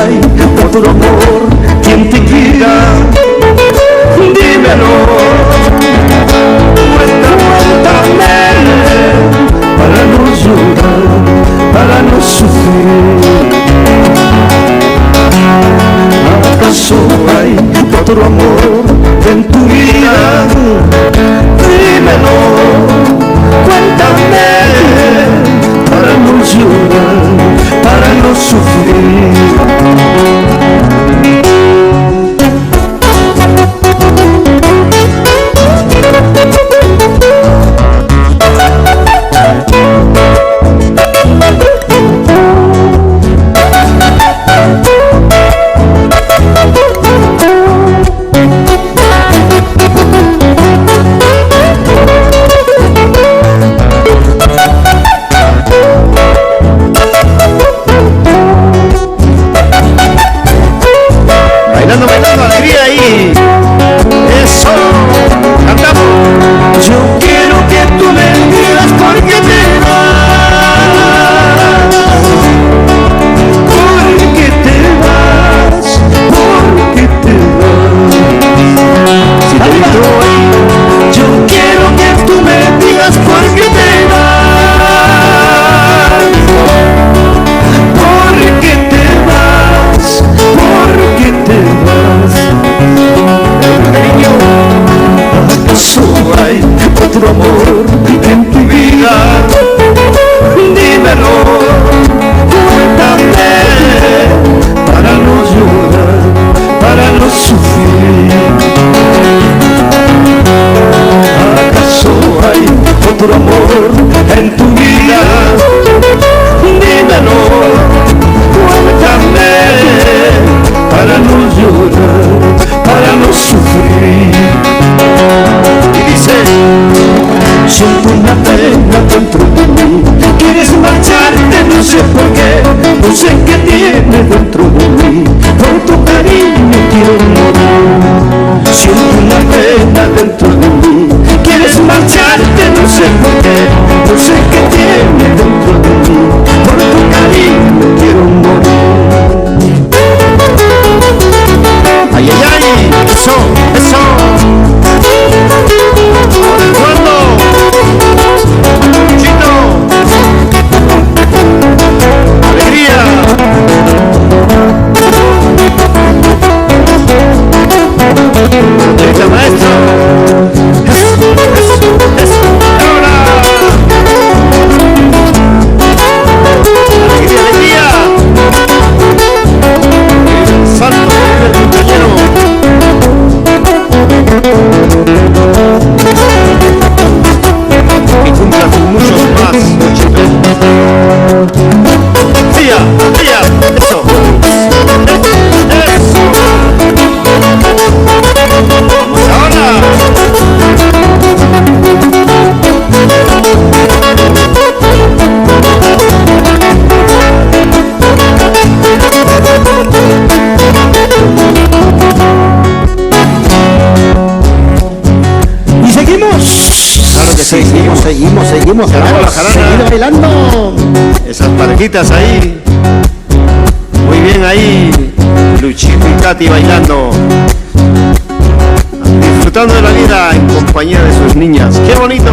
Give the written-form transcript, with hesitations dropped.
hay otro amor quien te quiera. Dímelo, cuéntame, para no llorar, para no sufrir. ¿Acaso hay otro amor en tu vida? Dímelo, cuéntame, para no llorar, para no sufrir. Bailando, alegría ahí. Eso, cantamos. Yo quiero que tú me digas por qué te vas. ¿Por qué te vas? ¿Por qué te vas? Si te grito ahí, yo quiero que tú me digas por qué te vas. ¿Por qué te vas? ¿Por qué te vas? ¿Acaso hay otro amor en tu vida? Dímelo, cuéntame, para no llorar, para no sufrir. ¿Acaso hay otro amor en tu vida? Dímelo, cuéntame, para no llorar, para no sufrir. Y dice, siento una pena dentro de mí, quieres marcharte, no sé por qué, no sé qué tienes dentro de mí, por tu cariño quiero morir. Siento una pena dentro de mí, quieres marcharte, no sé por qué, no sé qué tienes dentro de mí, por tu cariño quiero morir. Ay, ay, ay, eso, eso. ¿Cuándo? Chito. Alegría. Ahorita, maestro. Eso, eso, eso. Ahora. Alegría, alegría. Salto del compañero. Y cumpla con muchos más, Chito. ¡Tía! ¡Tía! ¡Eso! ¡Eso! ¡Vamos ahora! Y seguimos. Claro que sí, seguimos bailando. Esas parejitas ahí. Muy bien ahí. Luchito y Katy bailando. Disfrutando de la vida en compañía de sus niñas. ¡Qué bonito!